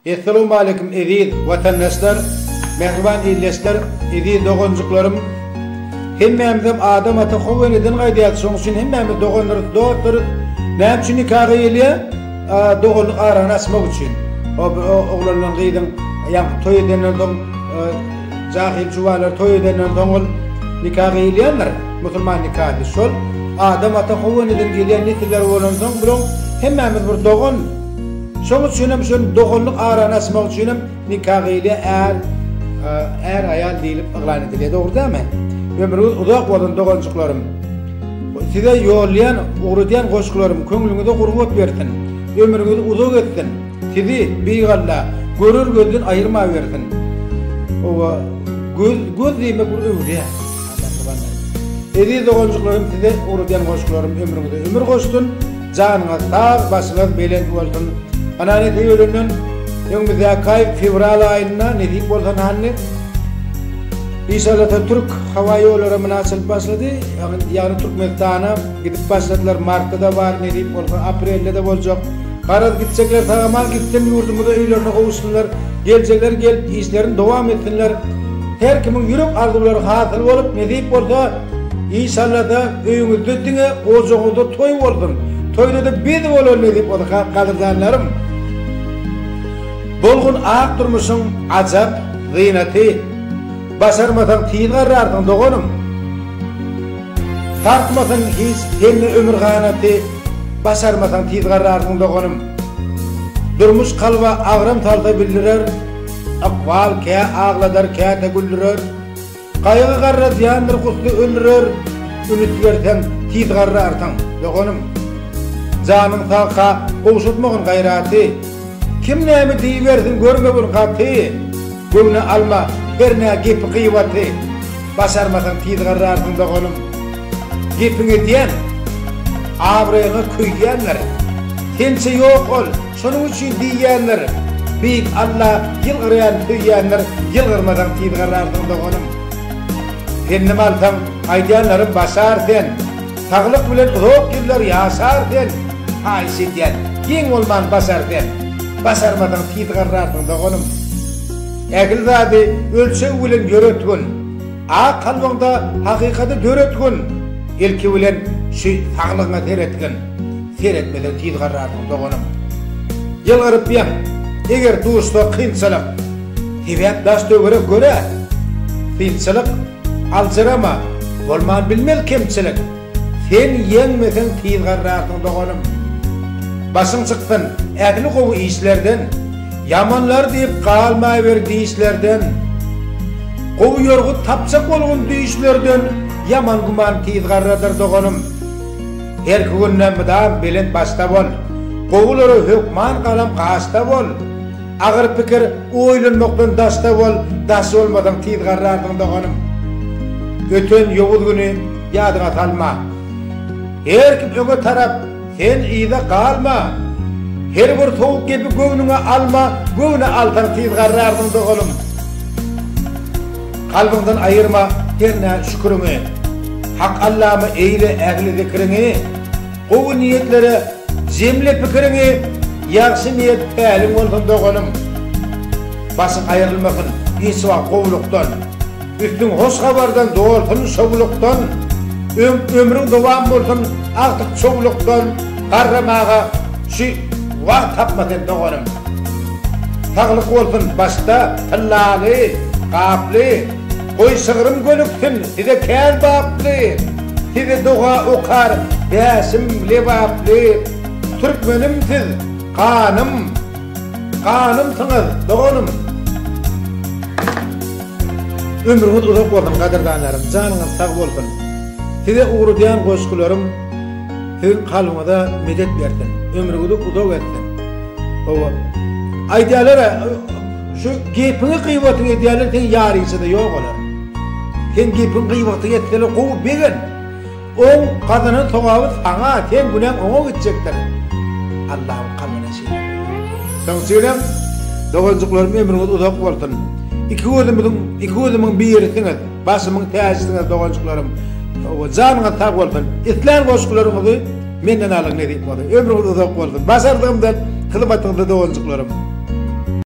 Esselamu aleyküm aziz vatandaşlar, mehriban illesler, aziz dogonjuklarım. Hemmemizem adam ata howeneden gaýdýar, şoň üçin hemmemiz dogonlaryz, dogatlaryz. Näme üçin nikah eýilýär? Dogonlyk arany açmak üçin. Oglanlaryň gyýdyň, ýa toý edenden soň jahil juwalar toý edenden soň nikah eýilýärler. Musulman nikahı şol. Adam ata howeneden gelýän neteler bolan soň bilen hemmemiz bir dogon. Şoň üçin hem şol dogonlyk arany açmak üçin nikah eýilýär. Er ayal diýilip ıglan edilýär, dogry-dämi? Ömrüňiz uzak bolan dogonjuklarym. Size ýollayan, ugrudan goşgularym köňlüňize gurbat bersin. Ömrüňiz uzak etsin. Sizi beýgalla görür gözden aýyrma bersin. Owa göz diýme bir öwre. Edi dogonjuklarym size ugrudan goşgularym ömrüňize ömür goşdun. Janyňyz sag, başyňyz belent bolsun. Ana ne diýerler? Ýöňümizde fevral aýynda nedip bolsan hanny İnşallah Türk hava yolları münasip başladı. Yani Türkmenistan'a gidip başladılar. Mart'ta da var, ne diyeyim, April'de de olacak. Karaz gidecekler, tamamen gittim yurdumuza, öylerine kavuşsunlar. Gelecekler, gelip işlerini devam etsinler. Her kimin yürek arzuları hasıl olup, ne diyeyim olsa, inşallah da öyünüz düttüğüne, oğuzunuzda toy olsun. Toyda da biz olur, ne diyeyim olsa, kadırdanlarım. Bolgun ağak durmuşsun, acap, zîneti. Başarmasan tiýin garrardyň dogonum. Tartmasan hiç temli ömür ganaty, başarmasan tiýin garrardyň dogonum. Durmuş kalba agram talda bildirer, aqwal kä ağladar kä tegüldirer. Gaýgy garra ýandyr gusly öldürer, ünitlerden tiýin garrardyň dogonum. Janyň sağka gowşutmagyň gaýraty. Kim näme diýersin görme bir gaty. Göwne alma Berne gep kıyvatı, başarmasan tiýin garrardyň dogonum. Gepiňe diýen, awryňy köýýänler, tense ýok ol, şonuň üçin diýýänler. Büyük Allah ýylgyrýan köýýänler, ýylgyrmadan tiýin garrardyň dogonum. Henne malsam aýdýanlarym başar sen, saglyk bilen uzak ýyllar ýaşar sen. Haýsy diýen, giň bolman başar sen, başarmadan tiýin garrardyň dogonum. Ägilzady ölçek bilen ýöretgün, a kalbyňda hakykaty döretgün, elki bilen şu saglygyňa seretgin, seretmeden tiýin garrardyň dogonum. Ýylgyryp ýa, eger duşda kynçylyk, hebäp daş döwere göre, kynçylyk alçyrama, bolman bilmel kemçilik, sen ýeňmesen tiýin garrardyň dogonum. Başyň çykdyn, ägli gowy işlerden, yamanlar deyip qalmay berdi işlerden, qowu yorgu tapsak bolgun deyişlerden, yaman guman tiýin garradyr dogonum. Her günden midam belent başta bol, qowulary hökman qalam qaşta bol, agyr pikir oýlanmakdan daşta bol, daş bolmadan tiýin garradyň dogonum. Öten ýowul güni ýadyňa salma. Her kim öňe tarap, sen ýyda qalma. Her bir soğuk gibi göwnüňe alma, göwne altan tiýin garrardyň dogonum. Kalbyňdan aýyrma, herne şükürüňi. Hak Allah'ma eýle ägli zikriňi. Gowy niýetlere, jemle pikiriňi, ýaxşy niýet pälim bolsun dogonum. Başyň aýrylmasyn, hiç wagt gowlukdan. Üstüň hoş habardan dolsun şowlukdan. Ömrüň dowam bolsun artyk çoglukdan. Garramaga şu wagt tapmadan dogonum. Saglyk bolsun başda, tyllaly, gaply, goý sygyrym gönüksin, size kän baply, size doga okar, bäsim lebaply, türkmenim siz, kanymsyňyz dogonum. Ömrüňiz uzak bolsun gaderdanlarym, janyňyz sag bolsun. Size ugrudan goşgularym, sizin kalbyňyza medet bersin, ömrüňizi uzak etsin. Owa aýdýarlar, şu gepiňi kıywatyň edýärler, sen ýarysy da ýok olar. Sen gepiň kıywaty etseler gowy begen. Oň kadanyň sogaby saňa, sen günen oňa gitjekdir. Allahyň kalbyna şeýle. Soň söýlem, dogonjuklarym ömrüňiz uzak bolsun. Iki gözümiň birisiňiz, başymyň täzisiňiz dogonjuklarym. Owa janyňyz sag bolsun. İslam goşgularyňyzy menden alyň ne diýip boldy. Ömrüňiz uzak bolsun. Başardygymdan hyzmatyňyzda dogonjuklarym.